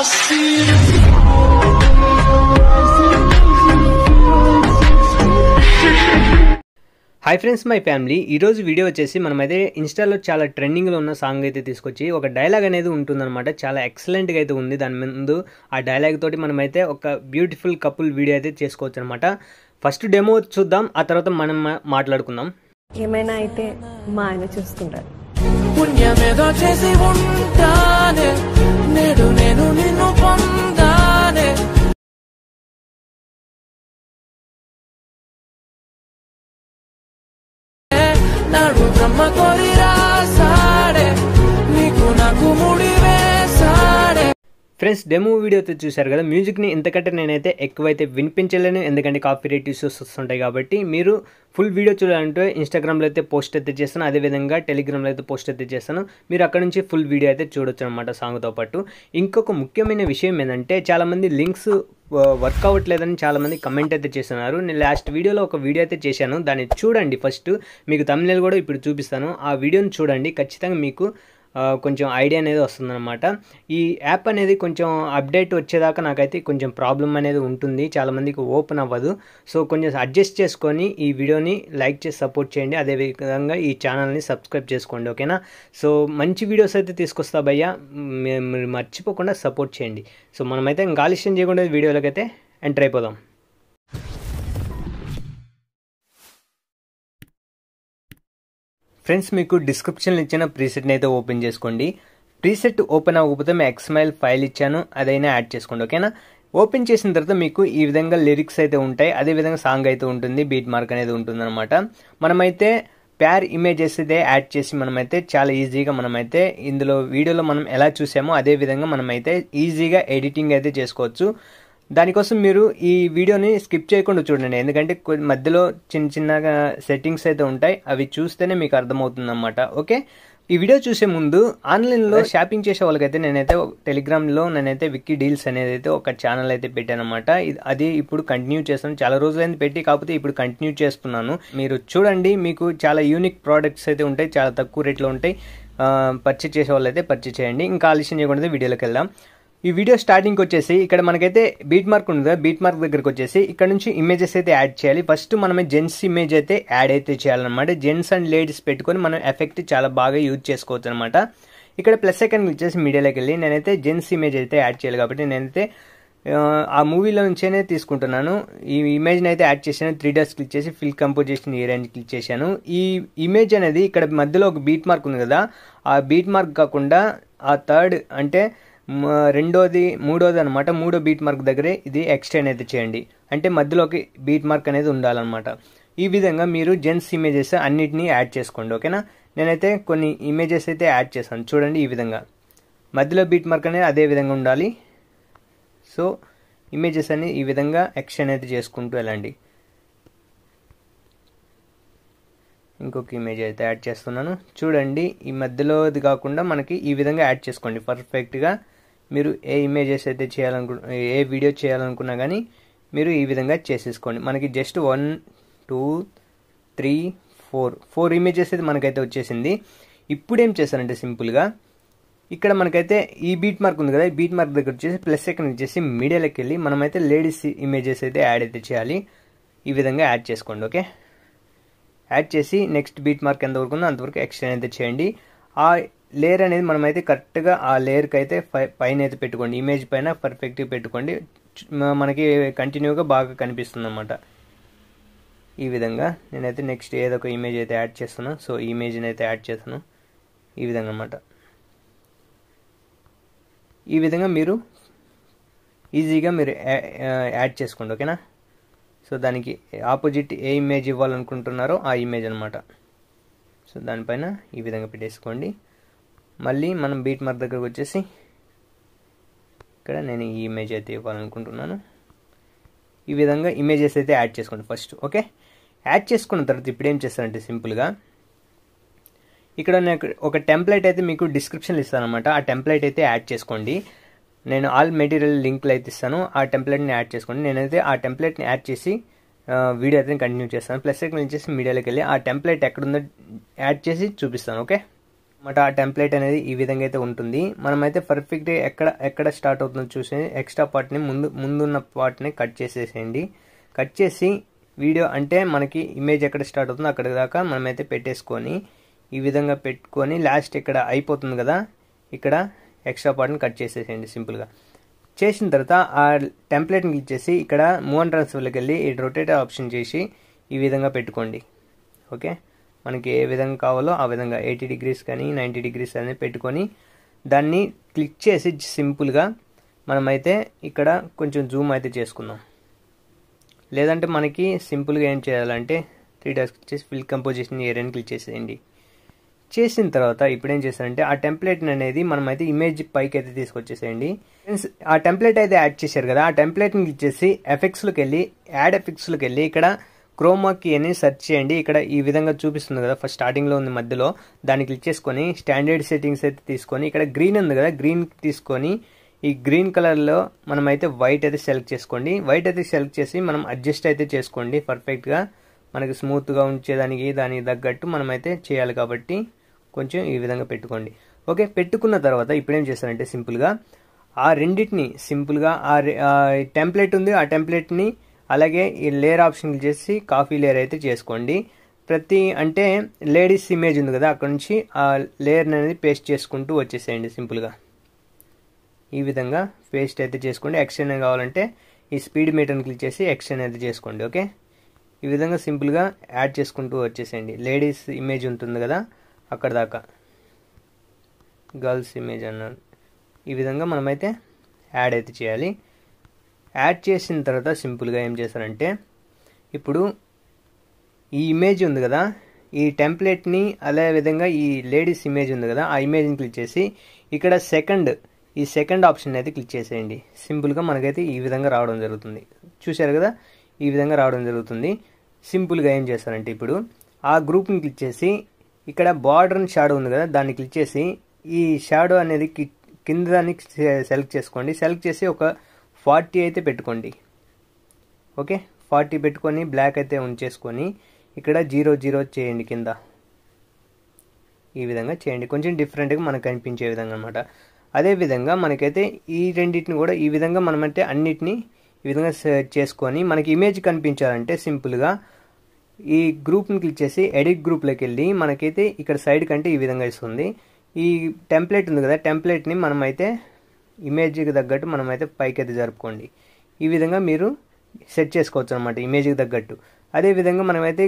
Hi friends, my family. ఈరోజు video వచ్చేసి మనమైతే ఇన్స్టాలో చాలా ట్రెండింగ్లో ఉన్న సాంగ్ అయితే తీసుకొచ్చి ఒక డైలాగ్ అనేది ఉంటుందన్నమాట. చాలా ఎక్సలెంట్గా అయితే ఉంది. దాని ముందు ఆ డైలాగ్ తోటి మనమైతే ఒక బ్యూటిఫుల్ కపుల్ వీడియో అయితే చేసుకోవచ్చు అనమాట. ఫస్ట్ డెమో చూద్దాం, ఆ తర్వాత మనం మాట్లాడుకుందాం. ఏమైనా అయితే మా ఆయన చూస్తుంటారు. పుణ్యమేదో చేసి ఉంటానే, నేడు నేను నిన్ను పొందానే. నాడు బ్రహ్మ కోరి రాసాడే, నీకు నాకు ముడి వేసాడే. ఫ్రెండ్స్, డెమో వీడియో అయితే చూశారు కదా. మ్యూజిక్ని ఇంతకంటే నేనైతే ఎక్కువైతే వినిపించలేను, ఎందుకంటే కాపీరైట్ ఇష్యూస్ వస్తుంటాయి. కాబట్టి మీరు ఫుల్ వీడియో చూడాలంటే ఇన్స్టాగ్రామ్లో అయితే పోస్ట్ అయితే చేస్తాను, అదేవిధంగా టెలిగ్రామ్లో అయితే పోస్ట్ అయితే చేస్తాను. మీరు అక్కడ నుంచి ఫుల్ వీడియో అయితే చూడొచ్చు అనమాట సాంగ్తో పాటు. ఇంకొక ముఖ్యమైన విషయం ఏంటంటే, చాలామంది లింక్స్ వర్క్ అవ్వట్లేదని చాలామంది కమెంట్ అయితే చేస్తున్నారు. నేను లాస్ట్ వీడియోలో ఒక వీడియో అయితే చేశాను, దాన్ని చూడండి. ఫస్ట్ మీకు thumbnail కూడా ఇప్పుడు చూపిస్తాను, ఆ వీడియోని చూడండి. ఖచ్చితంగా మీకు కొంచెం ఐడియా అనేది వస్తుందన్నమాట. ఈ యాప్ అనేది కొంచెం అప్డేట్ వచ్చేదాకా నాకైతే కొంచెం ప్రాబ్లం అనేది ఉంటుంది, చాలామందికి ఓపెన్ అవ్వదు. సో కొంచెం అడ్జస్ట్ చేసుకొని ఈ వీడియోని లైక్ చేసి సపోర్ట్ చేయండి, అదేవిధంగా ఈ ఛానల్ని సబ్స్క్రైబ్ చేసుకోండి, ఓకేనా? సో మంచి వీడియోస్ అయితే తీసుకొస్తా భయ్యా, మీరు మర్చిపోకుండా సపోర్ట్ చేయండి. సో మనమైతే ఇంకా ఆలస్యం చేయకుండా వీడియోలోకి అయితే ఎంటర్ అయిపోదాం. ఫ్రెండ్స్, మీకు డిస్క్రిప్షన్లో ఇచ్చిన ప్రీసెట్ని అయితే ఓపెన్ చేసుకోండి. ప్రీసెట్ ఓపెన్ అవ్వకపోతే మీ XML ఫైల్ ఇచ్చాను, అదైనా యాడ్ చేసుకోండి, ఓకేనా? ఓపెన్ చేసిన తర్వాత మీకు ఈ విధంగా లిరిక్స్ అయితే ఉంటాయి, అదేవిధంగా సాంగ్ అయితే ఉంటుంది, బీట్ మార్క్ అనేది ఉంటుంది అనమాట. మనమైతే ప్యార్ ఇమేజెస్ అయితే యాడ్ చేసి మనమైతే చాలా ఈజీగా మనమైతే ఇందులో వీడియోలో మనం ఎలా చూసామో అదేవిధంగా మనమైతే ఈజీగా ఎడిటింగ్ అయితే చేసుకోవచ్చు. దానికోసం మీరు ఈ వీడియోని స్కిప్ చేయకుండా చూడండి, ఎందుకంటే మధ్యలో చిన్న చిన్నగా సెట్టింగ్స్ అయితే ఉంటాయి, అవి చూస్తేనే మీకు అర్థమవుతుంది అన్నమాట, ఓకే? ఈ వీడియో చూసే ముందు ఆన్లైన్లో షాపింగ్ చేసే వాళ్ళకైతే నేనైతే టెలిగ్రామ్లో నేనైతే విక్కీ డీల్స్ అనేది అయితే ఒక ఛానల్ అయితే పెట్టాను అనమాట. అది ఇప్పుడు కంటిన్యూ చేస్తాను, చాలా రోజులైంది పెట్టి, కాకపోతే ఇప్పుడు కంటిన్యూ చేస్తున్నాను. మీరు చూడండి, మీకు చాలా యూనిక్ ప్రోడక్ట్స్ అయితే ఉంటాయి, చాలా తక్కువ రేట్లో ఉంటాయి. పర్చేజ్ చేసే వాళ్ళు అయితే పర్చేజ్ చేయండి. ఇంకా ఆలస్యం చేయకుండా వీడియోలోకి వెళ్దాం. ఈ వీడియో స్టార్టింగ్కి వచ్చేసి ఇక్కడ మనకైతే బీట్ మార్క్ ఉంది కదా, బీట్ మార్క్ దగ్గరకు వచ్చేసి ఇక్కడ నుంచి ఇమేజెస్ అయితే యాడ్ చేయాలి. ఫస్ట్ మనమే జెంట్స్ ఇమేజ్ అయితే యాడ్ అయితే చేయాలన్నమాట. జెంట్స్ అండ్ లేడీస్ పెట్టుకొని మనం ఎఫెక్ట్ చాలా బాగా యూజ్ చేసుకోవచ్చు అనమాట. ఇక్కడ ప్లస్ సెకండ్ వచ్చేసి మీడియాలోకి వెళ్ళి నేనైతే జెంట్స్ ఇమేజ్ అయితే యాడ్ చేయాలి, కాబట్టి నేనైతే ఆ మూవీలో నుంచేనే తీసుకుంటున్నాను. ఈ ఇమేజ్ని అయితే యాడ్ చేశాను, 3 డాట్స్ క్లిక్ చేసి ఫిల్ కంపోజిషన్ ఈ రేంజ్ క్లిక్ చేశాను. ఈ ఇమేజ్ అనేది ఇక్కడ మధ్యలో ఒక బీట్ మార్క్ ఉంది కదా, ఆ బీట్ మార్క్ కాకుండా ఆ థర్డ్ అంటే మూడోది అనమాట, మూడో బీట్ మార్క్ దగ్గరే ఇది ఎక్స్టెండ్ అయితే చేయండి, అంటే మధ్యలోకి బీట్ మార్క్ అనేది ఉండాలన్నమాట. ఈ విధంగా మీరు జెంట్స్ ఇమేజెస్ అన్నిటినీ యాడ్ చేసుకోండి, ఓకేనా? నేనైతే కొన్ని ఇమేజెస్ అయితే యాడ్ చేశాను, చూడండి. ఈ విధంగా మధ్యలో బీట్ మార్క్ అనేది అదే విధంగా ఉండాలి. సో ఇమేజెస్ అన్ని ఈ విధంగా ఎక్స్టెండ్ అయితే చేసుకుంటూ వెళ్ళండి. ఇంకొక ఇమేజ్ అయితే యాడ్ చేస్తున్నాను, చూడండి. ఈ మధ్యలోది కాకుండా మనకి ఈ విధంగా యాడ్ చేసుకోండి పర్ఫెక్ట్గా. మీరు ఏ ఇమేజెస్ అయితే ఏ వీడియో చేయాలనుకున్నా కానీ మీరు ఈ విధంగా చేసేసుకోండి. మనకి జస్ట్ 1 2 3 4 ఇమేజెస్ అయితే మనకైతే వచ్చేసింది. ఇప్పుడు ఏం చేస్తారంటే సింపుల్గా ఇక్కడ మనకైతే ఈ బీట్ మార్క్ ఉంది కదా, ఈ బీట్ మార్క్ దగ్గర వచ్చేసి ప్లస్ సెకండ్ వచ్చేసి మీడియాలోకి వెళ్ళి మనమైతే లేడీస్ ఇమేజెస్ అయితే యాడ్ అయితే చేయాలి. ఈ విధంగా యాడ్ చేసుకోండి, ఓకే? యాడ్ చేసి నెక్స్ట్ బీట్ మార్క్ ఎంతవరకు ఉందో అంతవరకు ఎక్స్టెండ్ అయితే చేయండి. ఆ లేయర్ అనేది మనమైతే కరెక్ట్గా ఆ లేయర్కి అయితే పైన అయితే పెట్టుకోండి, ఇమేజ్ పైన పర్ఫెక్ట్గా పెట్టుకోండి, మనకి కంటిన్యూగా బాగా కనిపిస్తుంది అన్నమాట. ఈ విధంగా నేనైతే నెక్స్ట్ ఏదో ఒక ఇమేజ్ అయితే యాడ్ చేస్తాను. సో ఈ ఇమేజ్ని అయితే యాడ్ చేస్తాను ఈ విధంగా అన్నమాట. ఈ విధంగా మీరు ఈజీగా మీరు యాడ్ చేసుకోండి, ఓకేనా? సో దానికి ఆపోజిట్ ఏ ఇమేజ్ ఇవ్వాలనుకుంటున్నారో ఆ ఇమేజ్ అనమాట. సో దానిపైన ఈ విధంగా పెట్టేసుకోండి. మళ్ళీ మనం బీట్ మార్క్ దగ్గరకు వచ్చేసి ఇక్కడ నేను ఈ ఇమేజ్ అయితే ఇవ్వాలనుకుంటున్నాను. ఈ విధంగా ఇమేజెస్ అయితే యాడ్ చేసుకోండి ఫస్ట్, ఓకే? యాడ్ చేసుకున్న తర్వాత ఇప్పుడు ఏం చేస్తారంటే సింపుల్గా ఇక్కడ నేను ఒక టెంప్లెట్ అయితే మీకు డిస్క్రిప్షన్లో ఇస్తాను అనమాట. ఆ టెంప్లెట్ అయితే యాడ్ చేసుకోండి. నేను ఆల్ మెటీరియల్ లింక్లు అయితే ఇస్తాను, ఆ టెంప్లెట్ని యాడ్ చేసుకోండి. నేనైతే ఆ టెంప్లెట్ని యాడ్ చేసి వీడియో అయితే కంటిన్యూ చేస్తాను. ప్లస్ సెకండ్ వచ్చేసి మీడియాలోకి వెళ్ళి ఆ టెంప్లెట్ ఎక్కడుందో యాడ్ చేసి చూపిస్తాను, ఓకే? అన్నమాట. ఆ టెంప్లెట్ అనేది ఈ విధంగా అయితే ఉంటుంది. మనమైతే పర్ఫెక్ట్గా ఎక్కడ స్టార్ట్ అవుతుందో చూసి ఎక్స్ట్రా పార్ట్ని ముందున్న పార్ట్ని కట్ చేసేసేయండి. కట్ చేసి వీడియో అంటే మనకి ఇమేజ్ ఎక్కడ స్టార్ట్ అవుతుందో అక్కడ దాకా మనమైతే పెట్టేసుకొని ఈ విధంగా పెట్టుకొని లాస్ట్ ఇక్కడ అయిపోతుంది కదా, ఇక్కడ ఎక్స్ట్రా పార్ట్ని కట్ చేసేసేయండి సింపుల్గా. చేసిన తర్వాత ఆ టెంప్లెట్ని క్లిక్ చేసి ఇక్కడ మూవ్ అండ్ ట్రాన్స్ఫర్లోకి వెళ్ళి ఈ రొటేట్ ఆప్షన్ చేసి ఈ విధంగా పెట్టుకోండి. ఓకే, మనకి ఏ విధంగా కావాలో ఆ విధంగా 80 degrees కానీ 90 degrees అని పెట్టుకొని దాన్ని క్లిక్ చేసి సింపుల్గా మనమైతే ఇక్కడ కొంచెం జూమ్ అయితే చేసుకుందాం. లేదంటే మనకి సింపుల్గా ఏం చేయాలంటే 3 డాట్స్ క్లిక్ చేసి ఫిల్ కంపోజిషన్ ఏరియాని క్లిక్ చేసేయండి. చేసిన తర్వాత ఇప్పుడు ఏం చేస్తారంటే ఆ టెంప్లెట్ అనేది మనమైతే ఇమేజ్ పైకి అయితే తీసుకొచ్చేసేయండి. ఆ టెంప్లెట్ అయితే యాడ్ చేశారు కదా, ఆ టెంప్లెట్ని క్లిక్ చేసి ఎఫెక్ట్స్లోకి వెళ్ళి యాడ్ ఎఫెక్ట్స్లోకి వెళ్ళి ఇక్కడ క్రోమాకి అని సెర్చ్ చేయండి. ఇక్కడ ఈ విధంగా చూపిస్తుంది కదా, ఫస్ట్ స్టార్టింగ్లో ఉంది మధ్యలో, దాన్ని క్లిక్ చేసుకొని స్టాండర్డ్ సెట్టింగ్స్ అయితే తీసుకొని ఇక్కడ గ్రీన్ ఉంది కదా, గ్రీన్ తీసుకొని ఈ గ్రీన్ కలర్లో మనమైతే వైట్ అయితే సెలెక్ట్ చేసుకోండి. వైట్ అయితే సెలెక్ట్ చేసి మనం అడ్జస్ట్ అయితే చేసుకోండి పర్ఫెక్ట్గా, మనకి స్మూత్గా ఉంచేదానికి దానికి తగ్గట్టు మనమైతే చేయాలి కాబట్టి కొంచెం ఈ విధంగా పెట్టుకోండి. ఓకే, పెట్టుకున్న తర్వాత ఇప్పుడేం చేస్తారంటే సింపుల్గా ఆ రెండింటిని సింపుల్గా ఆ టెంప్లెట్ ఉంది ఆ టెంప్లెట్ని అలాగే ఈ లేయర్ ఆప్షన్ చేసి కాపీ లేయర్ అయితే చేసుకోండి. అంటే లేడీస్ ఇమేజ్ ఉంది కదా, అక్కడ నుంచి ఆ లేయర్ అనేది పేస్ట్ చేసుకుంటూ వచ్చేసేయండి సింపుల్గా. ఈ విధంగా పేస్ట్ అయితే చేసుకోండి. ఎక్స్టెండ్ కావాలంటే ఈ స్పీడ్ మీటర్ని క్లిక్ చేసి ఎక్స్టెండ్ అయితే చేసుకోండి. ఓకే, ఈ విధంగా సింపుల్గా యాడ్ చేసుకుంటూ వచ్చేసేయండి. లేడీస్ ఇమేజ్ ఉంటుంది కదా అక్కడ దాకా, గర్ల్స్ ఇమేజ్ అన్నారు. ఈ విధంగా మనమైతే యాడ్ అయితే చేయాలి. యాడ్ చేసిన తర్వాత సింపుల్గా ఏం చేస్తారంటే ఇప్పుడు ఈ ఇమేజ్ ఉంది కదా, ఈ టెంప్లెట్ని అదే విధంగా ఈ లేడీస్ ఇమేజ్ ఉంది కదా, ఆ ఇమేజ్ని క్లిక్ చేసి ఇక్కడ ఈ సెకండ్ ఆప్షన్ అయితే క్లిక్ చేసేయండి. సింపుల్గా మనకైతే ఈ విధంగా రావడం జరుగుతుంది. చూశారు కదా, ఈ విధంగా రావడం జరుగుతుంది. సింపుల్గా ఏం చేస్తారంటే ఇప్పుడు ఆ గ్రూప్ని క్లిక్ చేసి ఇక్కడ బార్డర్ అండ్ షాడో ఉంది కదా, దాన్ని క్లిక్ చేసి ఈ షాడో అనేది కింద దాన్ని సెలెక్ట్ చేసుకోండి. సెలెక్ట్ చేసి ఒక 40 అయితే పెట్టుకోండి. ఓకే, 40 పెట్టుకొని బ్లాక్ అయితే ఉంచేసుకొని ఇక్కడ 0 చేయండి కింద. ఈ విధంగా చేయండి, కొంచెం డిఫరెంట్గా మనకు కనిపించే విధంగా అనమాట. అదేవిధంగా మనకైతే ఈ రెండింటిని కూడా ఈ విధంగా మనమంటే అన్నిటినీ ఈ విధంగా చేసుకొని మనకి ఇమేజ్ కనిపించాలంటే సింపుల్గా ఈ గ్రూప్ని క్లిక్ చేసి ఎడిట్ గ్రూప్లోకి వెళ్ళి మనకైతే ఇక్కడ సైడ్ కంటే ఈ విధంగా ఇస్తుంది. ఈ టెంప్లెట్ ఉంది కదా, టెంప్లెట్ని మనమైతే ఇమేజ్కి తగ్గట్టు మనమైతే పైకి అయితే జరుపుకోండి. ఈ విధంగా మీరు సెట్ చేసుకోవచ్చు అనమాట ఇమేజ్కి తగ్గట్టు. అదేవిధంగా మనమైతే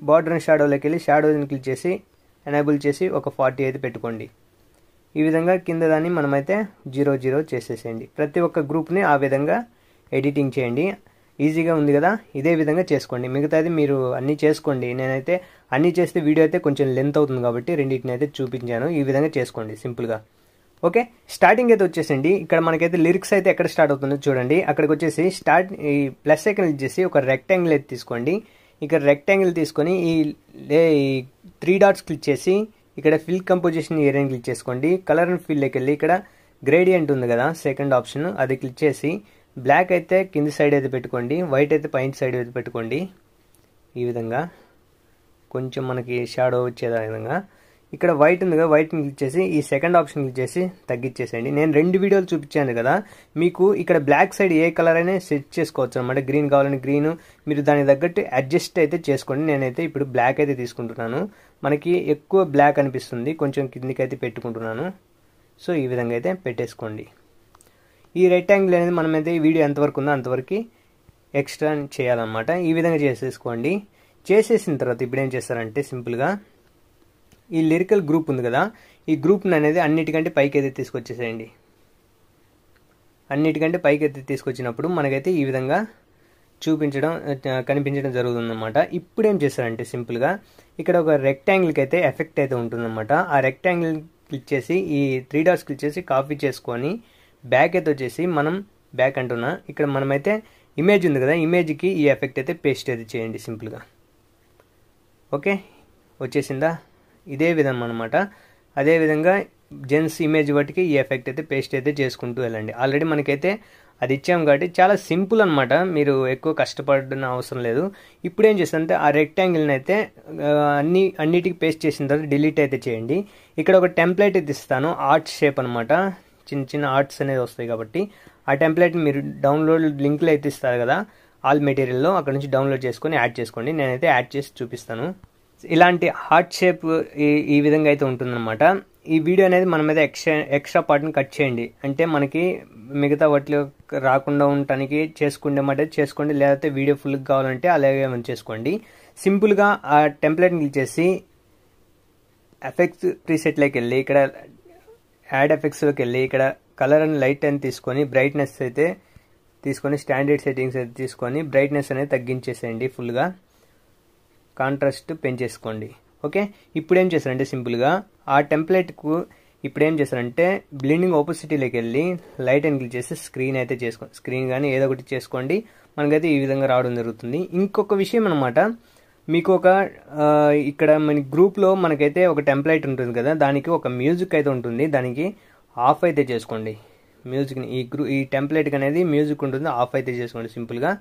బార్డర్ అండ్ షాడోలోకి వెళ్ళి షాడోని క్లిక్ చేసి ఎనేబుల్ చేసి ఒక 40 అయితే పెట్టుకోండి. ఈ విధంగా కింద దాన్ని మనమైతే 0 చేసేసేయండి. ప్రతి ఒక్క గ్రూప్ని ఆ విధంగా ఎడిటింగ్ చేయండి. ఈజీగా ఉంది కదా, ఇదే విధంగా చేసుకోండి. మిగతాది మీరు అన్నీ చేసుకోండి. నేనైతే అన్నీ చేస్తే వీడియో అయితే కొంచెం లెంత్ అవుతుంది కాబట్టి రెండింటిని అయితే చూపించాను. ఈ విధంగా చేసుకోండి సింపుల్గా. ఓకే, స్టార్టింగ్ అయితే వచ్చేసండి. ఇక్కడ మనకైతే లిరిక్స్ అయితే ఎక్కడ స్టార్ట్ అవుతుందో చూడండి. అక్కడికి వచ్చేసి ఈ ప్లస్ ఐకాన్ ఇచ్చేసి ఒక రెక్టాంగిల్ అయితే తీసుకోండి. ఇక్కడ రెక్టాంగిల్ తీసుకొని ఈ 3 డాట్స్ క్లిక్ చేసి ఇక్కడ ఫిల్ కంపోజిషన్ ఏరియాని క్లిక్ చేసుకోండి. కలర్ అండ్ ఫిల్లోకి వెళ్ళి ఇక్కడ గ్రేడియంట్ ఉంది కదా సెకండ్ ఆప్షన్, అది క్లిక్ చేసి బ్లాక్ అయితే కింది సైడ్ అయితే పెట్టుకోండి, వైట్ అయితే పైన సైడ్ అయితే పెట్టుకోండి. ఈ విధంగా కొంచెం మనకి షాడో వచ్చేదా విధంగా. ఇక్కడ వైట్ ఉంది కదా, వైట్ని క్లిక్ చేసి ఈ సెకండ్ ఆప్షన్ క్లిక్ చేసి తగ్గించేసేయండి. నేను 2 వీడియోలు చూపించాను కదా, మీకు ఇక్కడ బ్లాక్ సైడ్ ఏ కలర్ అయినా సెట్ చేసుకోవచ్చు అనమాట. గ్రీన్ కావాలని గ్రీన్, మీరు దానికి తగ్గట్టు అడ్జస్ట్ అయితే చేసుకోండి. నేనైతే ఇప్పుడు బ్లాక్ అయితే తీసుకుంటున్నాను. మనకి ఎక్కువ బ్లాక్ అనిపిస్తుంది, కొంచెం కిందికి అయితే పెట్టుకుంటున్నాను. సో ఈ విధంగా అయితే పెట్టేసుకోండి. ఈ రెక్టాంగిల్ అనేది మనమైతే ఈ వీడియో ఎంతవరకు ఉందో అంతవరకు ఎక్స్ట్రా చేయాలన్నమాట. ఈ విధంగా చేసేసుకోండి. చేసేసిన తర్వాత ఇప్పుడు ఏం చేస్తారంటే సింపుల్గా ఈ లిరికల్ గ్రూప్ ఉంది కదా, ఈ గ్రూప్ని అనేది అన్నిటికంటే పైకి అయితే తీసుకొచ్చేసేయండి. అన్నిటికంటే పైకి అయితే తీసుకొచ్చినప్పుడు మనకైతే ఈ విధంగా కనిపించడం జరుగుతుందన్నమాట. ఇప్పుడు ఏం చేస్తారంటే సింపుల్గా ఇక్కడ ఒక రెక్టాంగిల్కి అయితే ఎఫెక్ట్ అయితే ఉంటుందన్నమాట. ఆ రెక్టాంగిల్ క్లిక్ చేసి ఈ 3 డాట్స్ క్లిక్ చేసి కాపీ చేసుకొని బ్యాక్ అయితే వచ్చేసి మనం బ్యాక్ అంటున్నా ఇక్కడ మనమైతే ఇమేజ్ ఉంది కదా, ఇమేజ్కి ఈ ఎఫెక్ట్ అయితే పేస్ట్ అయితే చేయండి సింపుల్గా. ఓకే, వచ్చేసిందా? ఇదే విధంగా అనమాట. అదేవిధంగా జెన్స్ ఇమేజ్ బట్టికి ఈ ఎఫెక్ట్ అయితే పేస్ట్ అయితే చేసుకుంటూ వెళ్ళండి. ఆల్రెడీ మనకైతే అది ఇచ్చాం కాబట్టి చాలా సింపుల్ అనమాట, మీరు ఎక్కువ కష్టపడిన అవసరం లేదు. ఇప్పుడు ఏం చేస్తారంటే ఆ రెక్టాంగిల్ని అయితే అన్నిటికీ పేస్ట్ చేసిన తర్వాత డిలీట్ అయితే చేయండి. ఇక్కడ ఒక టెంప్లెట్ అయితే ఇస్తాను, ఆర్ట్ షేప్ అనమాట, చిన్న చిన్న ఆర్ట్స్ అనేది వస్తాయి కాబట్టి ఆ టెంప్లెట్ని మీరు డౌన్లోడ్ లింక్లో అయితే ఇస్తారు కదా ఆల్ మెటీరియల్లో, అక్కడ నుంచి డౌన్లోడ్ చేసుకొని యాడ్ చేసుకోండి. నేనైతే యాడ్ చేసి చూపిస్తాను. ఇలాంటి హార్ట్ షేప్ ఈ విధంగా అయితే ఉంటుందన్నమాట. ఈ వీడియో అనేది మన మీద ఎక్స్ట్రా పార్ట్ని కట్ చేయండి, అంటే మనకి మిగతా వాటిలో రాకుండా ఉండటానికి చేసుకుంటే మాట చేసుకోండి, లేకపోతే వీడియో ఫుల్గా కావాలంటే అలాగే చేసుకోండి. సింపుల్గా ఆ టెంప్లెట్ని క్లిక్ చేసి ఎఫెక్ట్స్ ప్రీసెట్లోకి వెళ్ళి ఇక్కడ యాడ్ ఎఫెక్ట్స్లోకి వెళ్ళి ఇక్కడ కలర్ అండ్ లైట్ అని తీసుకొని బ్రైట్నెస్ అయితే తీసుకొని స్టాండర్డ్ సెట్టింగ్స్ అయితే తీసుకొని బ్రైట్నెస్ అనేది తగ్గించేసేయండి, ఫుల్గా కాంట్రాస్ట్ పెంచేసుకోండి. ఓకే, ఇప్పుడు ఏం చేస్తారంటే సింపుల్గా ఆ టెంప్లెట్కు ఇప్పుడు ఏం చేస్తారంటే బ్లెండింగ్ ఆపోసిటీలోకి వెళ్ళి లైట్ అని క్లిక్ చేసి స్క్రీన్ అయితే చేసుకోండి, స్క్రీన్ కానీ ఏదో ఒకటి చేసుకోండి. మనకైతే ఈ విధంగా రావడం జరుగుతుంది. ఇంకొక విషయం అనమాట, మీకు ఒక ఇక్కడ మన గ్రూప్లో మనకైతే ఒక టెంప్లెట్ ఉంటుంది కదా, దానికి ఒక మ్యూజిక్ అయితే ఉంటుంది, దానికి ఆఫ్ అయితే చేసుకోండి. మ్యూజిక్ని ఈ టెంప్లెట్కి అనేది మ్యూజిక్ ఉంటుంది, ఆఫ్ అయితే చేసుకోండి. సింపుల్గా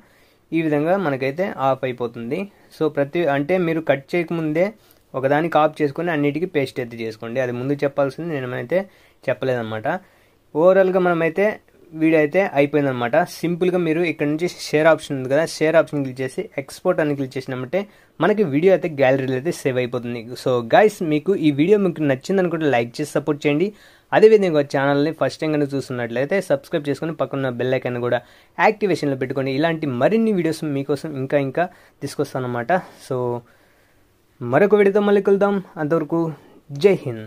ఈ విధంగా మనకైతే ఆఫ్ అయిపోతుంది. సో అంటే మీరు కట్ చేయకముందే ఒకదానికి ఆఫ్ చేసుకొని అన్నిటికీ పేస్ట్ అయితే చేసుకోండి. అది ముందు చెప్పాల్సింది నేనైతే చెప్పలేదన్నమాట. ఓవరాల్గా మనమైతే వీడియో అయితే అయిపోయిందనమాట. సింపుల్గా మీరు ఇక్కడ నుంచి షేర్ ఆప్షన్ ఉంది కదా, షేర్ ఆప్షన్ క్లిక్ చేసి ఎక్స్పోర్ట్ అని క్లిక్ చేసినామంటే మనకి వీడియో అయితే గ్యాలరీలో అయితే సేవ్ అయిపోతుంది. సో గైస్, మీకు ఈ వీడియో మీకు నచ్చింది అనుకుంటే లైక్ చేసి సపోర్ట్ చేయండి. అదేవిధంగా ఛానల్ని ఫస్ట్ టైం కనుక చూస్తున్నట్లయితే సబ్స్క్రైబ్ చేసుకుని పక్కన బెల్ ఐకాన్ కూడా యాక్టివేషన్లో పెట్టుకోండి. ఇలాంటి మరిన్ని వీడియోస్ మీకోసం ఇంకా తీసుకొస్తాను అనమాట. సో మరొక వీడియోతో మళ్ళీ కలుద్దాం. అంతవరకు జై హింద్.